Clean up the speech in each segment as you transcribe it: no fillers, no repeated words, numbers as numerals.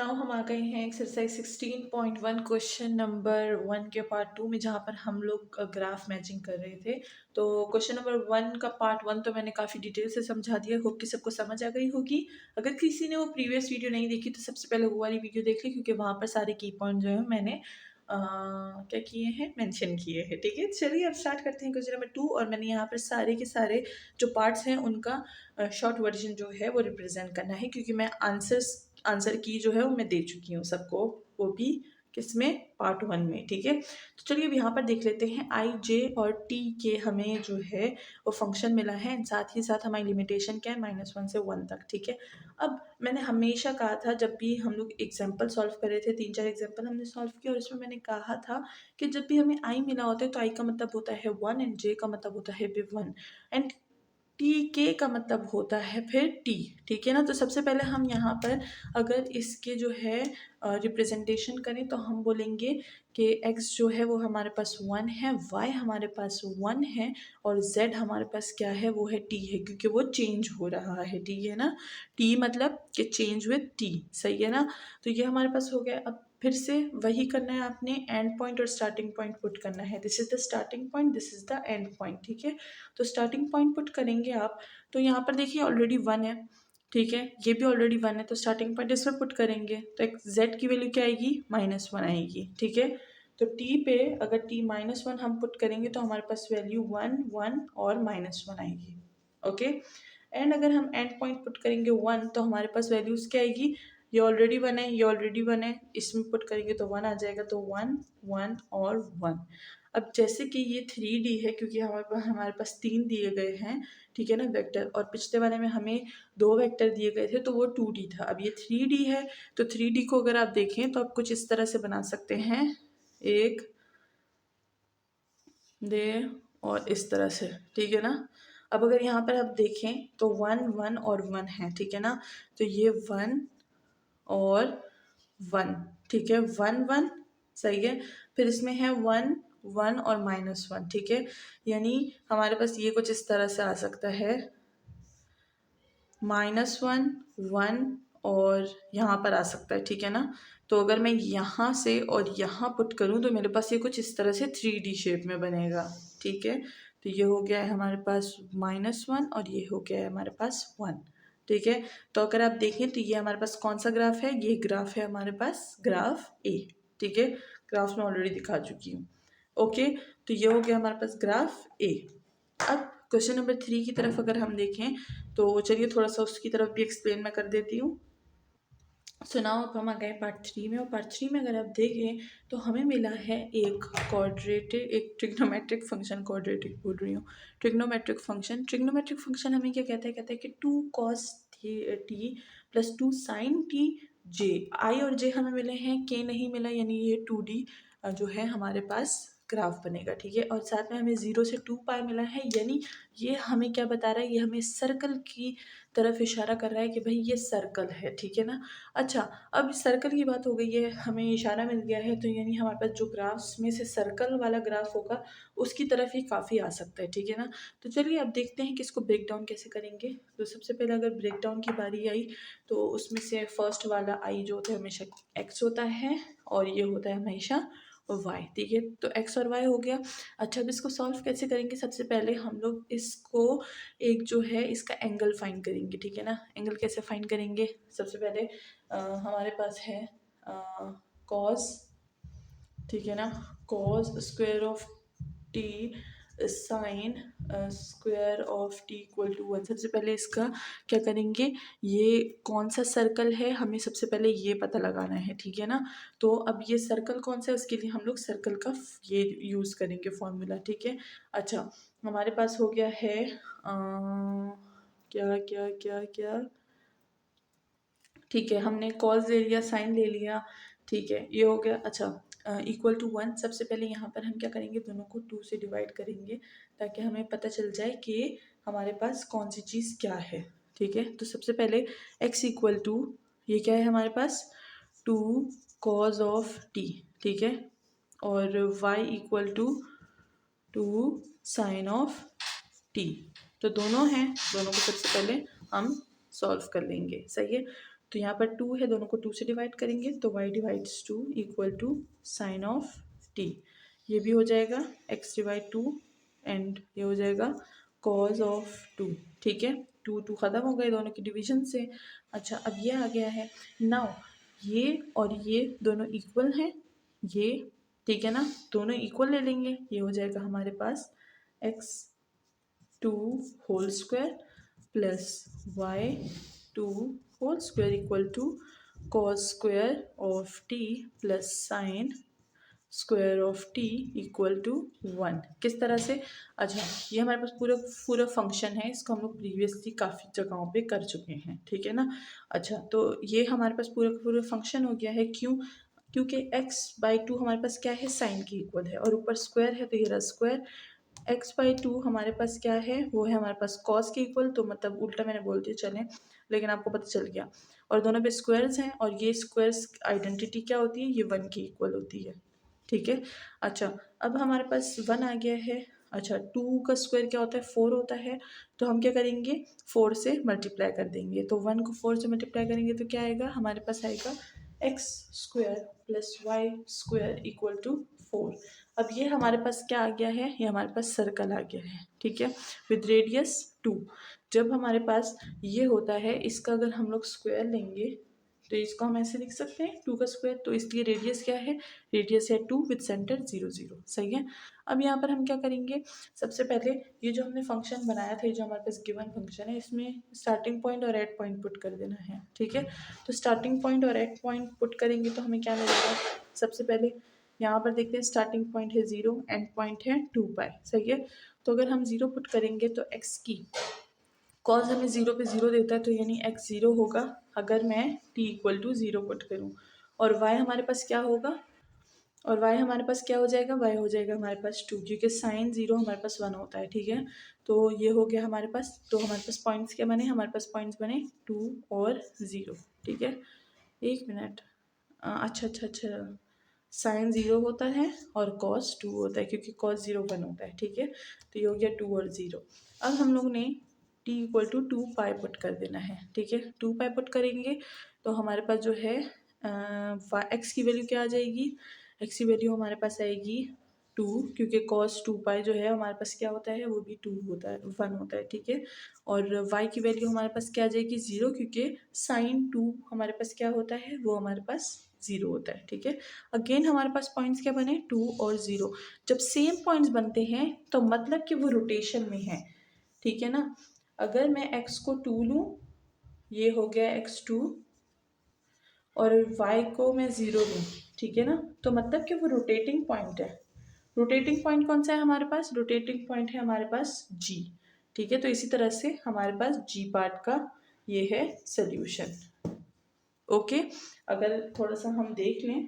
Now हम आ गए हैं एक्सरसाइज 16.1 क्वेश्चन नंबर 1 के पार्ट 2 में, जहाँ पर हम लोग ग्राफ मैचिंग कर रहे थे। तो क्वेश्चन नंबर 1 का पार्ट 1 तो मैंने काफ़ी डिटेल से समझा दिया, होप कि सबको समझ आ गई होगी। अगर किसी ने वो प्रीवियस वीडियो नहीं देखी तो सबसे पहले वो वाली वीडियो देख ली, क्योंकि वहाँ पर सारे की पॉइंट जो है मैंने क्या किए हैं, मेंशन किए हैं। ठीक है, चलिए अब स्टार्ट करते हैं क्वेश्चन नंबर 2। और मैंने यहाँ पर सारे के सारे जो पार्ट्स हैं उनका शॉर्ट वर्जन जो है वो रिप्रेजेंट करना है, क्योंकि मैं आंसर की जो है वो मैं दे चुकी हूँ सबको, वो भी किसमें, पार्ट 1 में। ठीक है, तो चलिए अब यहाँ पर देख लेते हैं आई जे और टी के हमें जो है वो फंक्शन मिला है, साथ ही साथ हमारी लिमिटेशन क्या है, -1 से 1 तक। ठीक है, अब मैंने हमेशा कहा था, जब भी हम लोग एग्जाम्पल सॉल्व कर रहे थे, 3-4 एग्जाम्पल हमने सॉल्व किया, और इसमें मैंने कहा था कि जब भी हमें आई मिला होता है तो आई का मतलब होता है 1 एंड जे का मतलब होता है भी 1 एंड टी के का मतलब होता है फिर टी। ठीक है ना, तो सबसे पहले हम यहाँ पर अगर इसके जो है रिप्रेजेंटेशन करें तो हम बोलेंगे कि x जो है वो हमारे पास 1 है, y हमारे पास 1 है, और z हमारे पास क्या है, वो है t है, क्योंकि वो चेंज हो रहा है। ठीक है ना, t मतलब कि चेंज विद t, सही है ना। तो ये हमारे पास हो गया। अब फिर से वही करना है आपने, एंड पॉइंट और स्टार्टिंग पॉइंट पुट करना है। This is the starting point, this is the end point. ठीक है, तो स्टार्टिंग पॉइंट पुट करेंगे आप, तो यहाँ पर देखिए ऑलरेडी 1 है। ठीक है, ये भी ऑलरेडी 1 है, तो स्टार्टिंग पॉइंट इसमें पुट करेंगे तो एक z की वैल्यू क्या आएगी, -1 आएगी। ठीक है, तो t पे अगर t -1 हम पुट करेंगे तो हमारे पास वैल्यू 1 1 और -1 आएगी। ओके, एंड अगर हम एंड पॉइंट पुट करेंगे 1 तो हमारे पास वैल्यूज क्या आएगी, ये ऑलरेडी 1 है, ये ऑलरेडी 1 है, इसमें पुट करेंगे तो 1 आ जाएगा, तो 1 1 और 1। अब जैसे कि ये 3D है, क्योंकि हमारे पास 3 दिए गए हैं, ठीक है ना, वेक्टर, और पिछले वाले में हमें 2 वेक्टर दिए गए थे तो वो 2D था। अब ये 3D है, तो 3D को अगर आप देखें तो आप कुछ इस तरह से बना सकते हैं, एक दे और इस तरह से। ठीक है ना, अब अगर यहाँ पर आप देखें तो 1 1 और 1 है। ठीक है ना, तो ये 1 और 1, ठीक है, 1 1, सही है। फिर इसमें है 1 1 और -1। ठीक है, यानी हमारे पास ये कुछ इस तरह से आ सकता है, -1 1 और यहाँ पर आ सकता है। ठीक है ना, तो अगर मैं यहाँ से और यहाँ पुट करूँ तो मेरे पास ये कुछ इस तरह से 3D शेप में बनेगा। ठीक है, तो ये हो गया है हमारे पास -1 और ये हो गया है हमारे पास 1। ठीक है, तो अगर आप देखें तो ये हमारे पास कौन सा ग्राफ है, ये ग्राफ है हमारे पास ग्राफ ए। ठीक है, ग्राफ में ऑलरेडी दिखा चुकी हूँ। ओके, तो ये हो गया हमारे पास ग्राफ ए। अब क्वेश्चन नंबर 3 की तरफ अगर हम देखें तो चलिए थोड़ा सा उसकी तरफ भी एक्सप्लेन मैं कर देती हूँ। सो नाउ अब हम आ गए पार्ट 3 में, और पार्ट 3 में अगर आप देखें तो हमें मिला है एक क्वाड्रेटिक, एक ट्रिग्नोमेट्रिक फंक्शन, क्वाड्रेटिक बोल रही हूँ, ट्रिग्नोमेट्रिक फंक्शन। ट्रिग्नोमेट्रिक फंक्शन हमें क्या कहता है, कहता है कि 2 cos t plus 2 sin t j. I और जे हमें मिले हैं, के नहीं मिला, यानी ये 2D जो है हमारे पास ग्राफ बनेगा। ठीक है, और साथ में हमें 0 से 2 पाई मिला है, यानी ये हमें क्या बता रहा है, ये हमें सर्कल की तरफ इशारा कर रहा है कि भाई ये सर्कल है। ठीक है ना, अच्छा, अब सर्कल की बात हो गई है, हमें इशारा मिल गया है, तो यानी हमारे पास जो ग्राफ्स में से सर्कल वाला ग्राफ होगा उसकी तरफ ही काफ़ी आ सकता है। ठीक है ना, तो चलिए अब देखते हैं कि इसको ब्रेक डाउन कैसे करेंगे। तो सबसे पहले अगर ब्रेक डाउन की बारी आई तो उसमें से फर्स्ट वाला आई जो होता है हमेशा एक्स होता है, और ये होता है हमेशा वाई। ठीक है, तो एक्स और वाई हो गया। अच्छा, अब इसको सॉल्व कैसे करेंगे, सबसे पहले हम लोग इसको एक जो है इसका एंगल फाइंड करेंगे। ठीक है ना, एंगल कैसे फाइंड करेंगे, सबसे पहले हमारे पास है कॉस, ठीक है ना, cos square of T sine square of T equal to 1। सबसे पहले इसका क्या करेंगे, ये कौन सा सर्कल है हमें सबसे पहले ये पता लगाना है। ठीक है ना, तो अब ये सर्कल कौन सा है उसके लिए हम लोग सर्कल का ये यूज़ करेंगे फॉर्मूला। ठीक है, अच्छा, हमारे पास हो गया है क्या क्या क्या क्या, ठीक है, हमने कॉस ले लिया, साइन ले लिया, ठीक है, ये हो गया। अच्छा, इक्वल टू 1, सबसे पहले यहाँ पर हम क्या करेंगे, दोनों को 2 से डिवाइड करेंगे ताकि हमें पता चल जाए कि हमारे पास कौन सी चीज़ क्या है। ठीक है, तो सबसे पहले x इक्वल टू, ये क्या है हमारे पास, 2 cos ऑफ t। ठीक है, और y equal to 2 sine of t। तो दोनों हैं, दोनों को सबसे पहले हम सॉल्व कर लेंगे। सही है, तो यहाँ पर 2 है, दोनों को 2 से डिवाइड करेंगे तो y divides 2 equal to sine of t। ये भी हो जाएगा x डिवाइड 2 एंड ये हो जाएगा कॉज ऑफ 2। ठीक है, 2 ख़त्म हो गए दोनों की डिवीजन से। अच्छा, अब ये आ गया है। नाउ ये और ये दोनों इक्वल हैं, ये ठीक है ना, दोनों इक्वल ले लेंगे। ये हो जाएगा हमारे पास x2 whole square plus y2 whole square equal to cos square of t plus sine square of t equal to 1। किस तरह से? अच्छा, ये हमारे पास पूरा पूरा फंक्शन है, इसको हम लोग प्रीवियसली काफ़ी जगहों पे कर चुके हैं, ठीक है ना। अच्छा, तो ये हमारे पास पूरा पूरा फंक्शन हो गया है। क्यों? क्योंकि x/2 हमारे पास क्या है, साइन के इक्वल है, और ऊपर स्क्वायर है तो ये रहा स्क्वायर। x/2 हमारे पास क्या है, वो है हमारे पास कॉस के इक्वल, तो मतलब उल्टा मैंने बोल दिया चलें, लेकिन आपको पता चल गया। और दोनों पे स्क्वायर्स हैं, और ये स्क्वायर्स आइडेंटिटी क्या होती है, ये 1 के इक्वल होती है। ठीक है। अच्छा, अब हमारे पास 1 आ गया है। अच्छा, 2 का स्क्वायर क्या होता है, 4 होता है, तो हम क्या करेंगे, 4 से मल्टीप्लाई कर देंगे। तो 1 को 4 से मल्टीप्लाई करेंगे तो क्या आएगा, हमारे पास आएगा X square plus Y square equal to 4। अब ये हमारे पास क्या आ गया है, ये हमारे पास सर्कल आ गया है, ठीक है, विद रेडियस 2। जब हमारे पास ये होता है, इसका अगर हम लोग स्क्वायर लेंगे तो इसको हम ऐसे लिख सकते हैं 2 का स्क्वायर, तो इसलिए रेडियस क्या है, रेडियस है 2 विद सेंटर 0 0। सही है। अब यहाँ पर हम क्या करेंगे, सबसे पहले ये जो हमने फंक्शन बनाया था, ये जो हमारे पास गिवन फंक्शन है, इसमें स्टार्टिंग पॉइंट और एंड पॉइंट पुट कर देना है। ठीक है, तो स्टार्टिंग पॉइंट और एंड पॉइंट पुट करेंगे तो हमें क्या मिलेगा, सबसे पहले यहाँ पर देखते हैं, स्टार्टिंग पॉइंट है 0, एंड पॉइंट है 2π। सही है, तो अगर हम 0 पुट करेंगे तो x की कॉज हमें 0 पे 0 देता है, तो यानी x 0 होगा अगर मैं t इक्वल टू 0 पुट करूँ। और y हमारे पास क्या होगा, और y हमारे पास क्या हो जाएगा, y हो जाएगा हमारे पास 2, क्योंकि साइन 0 हमारे पास 1 होता है। ठीक है, तो ये हो गया हमारे पास। तो हमारे पास पॉइंट्स क्या बने, हमारे पास पॉइंट्स बने 2 और 0। ठीक है, एक मिनट, अच्छा अच्छा अच्छा, साइन 0 होता है और कॉस 2 होता है, क्योंकि कॉस 0 1 होता है। ठीक है, तो ये हो गया 2 और 0। अब हम लोग ने t इक्वल टू 2π पुट कर देना है। ठीक है, 2π पुट करेंगे तो हमारे पास जो है x की वैल्यू क्या आ जाएगी, x की वैल्यू हमारे पास आएगी 2, क्योंकि cos 2π जो है हमारे पास क्या होता है, वो भी 2 होता है, 1 होता है। ठीक है, और y की वैल्यू हमारे पास क्या आ जाएगी, 0, क्योंकि साइन 2 हमारे पास क्या होता है, वो हमारे पास 0 होता है। ठीक है, अगेन हमारे पास पॉइंट्स क्या बने, 2 और 0। जब सेम पॉइंट्स बनते हैं तो मतलब कि वो रोटेशन में है। ठीक है ना, अगर मैं x को 2 लूँ, ये हो गया x2, और y को मैं 0 लूँ, ठीक है ना, तो मतलब कि वो रोटेटिंग पॉइंट है। रोटेटिंग पॉइंट कौन सा है हमारे पास, रोटेटिंग पॉइंट है हमारे पास g। ठीक है, तो इसी तरह से हमारे पास g पार्ट का ये है सल्यूशन। ओके, अगर थोड़ा सा हम देख लें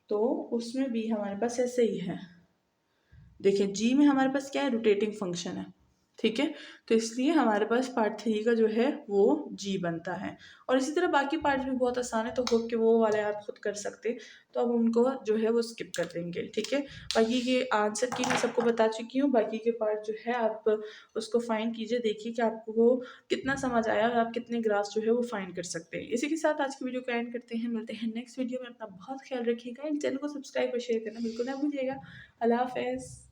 तो उसमें भी हमारे पास ऐसे ही है। देखिए, g में हमारे पास क्या है, रोटेटिंग फंक्शन है। ठीक है, तो इसलिए हमारे पास पार्ट 3 का जो है वो g बनता है। और इसी तरह बाकी पार्ट भी बहुत आसान है, तो होप कि वो वाले आप खुद कर सकते, तो अब उनको जो है वो स्किप कर देंगे। ठीक है, बाकी के आंसर की मैं सबको बता चुकी हूँ, बाकी के पार्ट जो है आप उसको फाइंड कीजिए, देखिए कि आपको वो कितना समझ आया और आप कितने ग्राफ जो है वो फाइंड कर सकते हैं। इसी के साथ आज की वीडियो को एंड करते हैं, मिलते हैं नेक्स्ट वीडियो में। अपना बहुत ख्याल रखिएगा, चैनल को सब्सक्राइब और शेयर करना बिल्कुल ना भूलिएगा। अल्लाह हाफ़िज़।